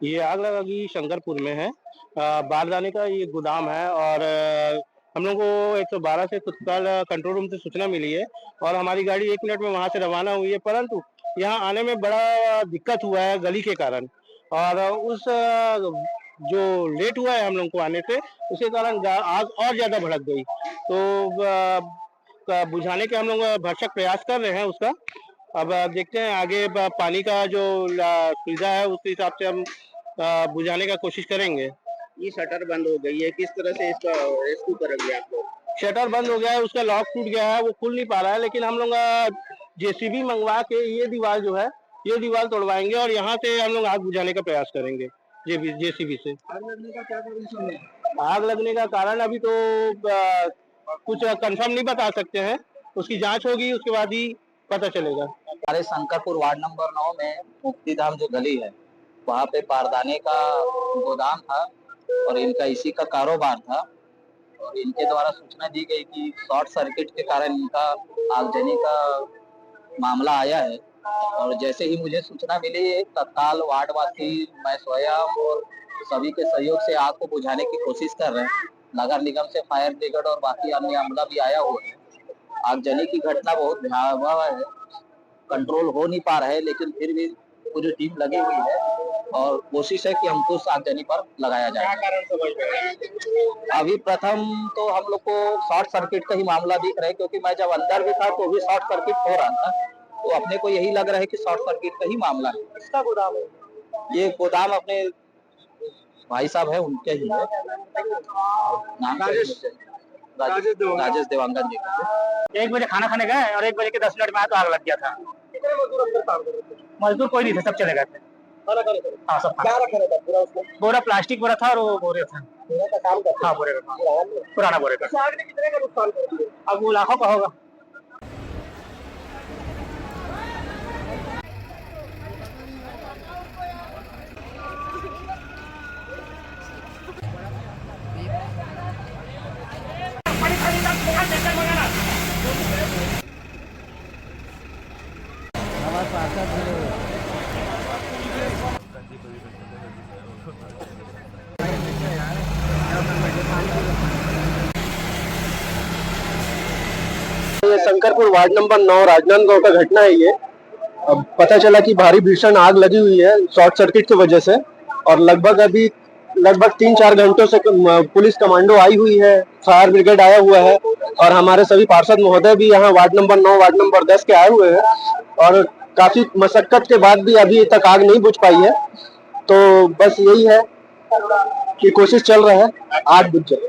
ये आग लगी शंकरपुर में है। बारदाने का ये गोदाम है और हम लोग को 112 से तत्काल कंट्रोल रूम से सूचना मिली है और हमारी गाड़ी 1 मिनट में वहां से रवाना हुई है, परंतु यहाँ आने में बड़ा दिक्कत हुआ है गली के कारण। और उस जो लेट हुआ है हम लोग को आने से, उसके कारण आग और ज्यादा भड़क गई। तो बुझाने के हम लोग भरसक प्रयास कर रहे हैं उसका। अब देखते हैं आगे पानी का जो सुविधा है उसके हिसाब से हम बुझाने का कोशिश करेंगे। ये शटर बंद हो गई है, किस तरह से इसका रेस्क्यू करेंगे आप लोग? शटर बंद हो गया है, उसका लॉक टूट गया है, वो खुल नहीं पा रहा है, लेकिन हम लोग जेसीबी मंगवा के ये दीवार जो है ये दीवार तोड़वाएंगे और यहाँ से हम लोग आग बुझाने का प्रयास करेंगे जेसीबी से। आग लगने का क्या कारण है? आग लगने का कारण अभी तो कुछ कंफर्म नहीं बता सकते हैं, उसकी जांच होगी उसके बाद ही पता चलेगा। हमारे शंकरपुर वार्ड नंबर 9 में मुक्ति धाम जो गली है वहाँ पे पारदाने का गोदाम था और इनका इसी का कारोबार था और इनके द्वारा सूचना दी गई कि शॉर्ट सर्किट के कारण इनका आगजनी का मामला आया है। और जैसे ही मुझे सूचना मिली तत्काल वार्डवासी, मैं स्वयं और सभी के सहयोग से आग को बुझाने की कोशिश कर रहे हैं। नगर निगम से फायर ब्रिगेड और बाकी अन्य अमला भी आया हुआ है। आगजनी की घटना बहुत भयावह है, कंट्रोल हो नहीं पा रहा है, लेकिन फिर भी पूरी टीम लगी हुई है और कोशिश है कि हमको उस आगजनी पर लगाया जाए। अभी प्रथम तो हम लोग को शॉर्ट सर्किट का ही मामला दिख रहा है, क्योंकि मैं जब अंदर भी था तो भी शॉर्ट सर्किट हो रहा था, तो अपने को यही लग रहा है कि शॉर्ट सर्किट का ही मामला है। किसका गोदाम है? ये गोदाम अपने भाई साहब है, उनके ही है। नाम राजेश देवांगन जी का। 1 बजे खाना खाने गए और 1 बजे के 10 मिनट में आया तो आग लग गया था। कितने मजदूर अंदर काम कर रहे थे? मजदूर कोई नहीं थे, सब चले गए थे। खाना खाने थे? हाँ, सब क्या रखा रहता पूरा उसमें? बोरा प्लास्टिक बोरा था और वो बोरे थे। पूरा का काम करते? हाँ, बोरे का, पुराना बोरे का। आग ने कितने का नुकसान कर दिया? अब वो लाखों का होगा। ये शंकरपुर वार्ड नंबर 9 राजनांदगांव का घटना है ये। अब पता चला कि भारी भीषण आग लगी हुई है शॉर्ट सर्किट की वजह से और लगभग 3-4 घंटों से पुलिस कमांडो आई हुई है, फायर ब्रिगेड आया हुआ है और हमारे सभी पार्षद महोदय भी यहाँ वार्ड नंबर 9 वार्ड नंबर 10 के आए हुए हैं और काफी मशक्कत के बाद भी अभी तक आग नहीं बुझ पाई है। तो बस यही है कि कोशिश चल रहा है, आग बुझ जाए।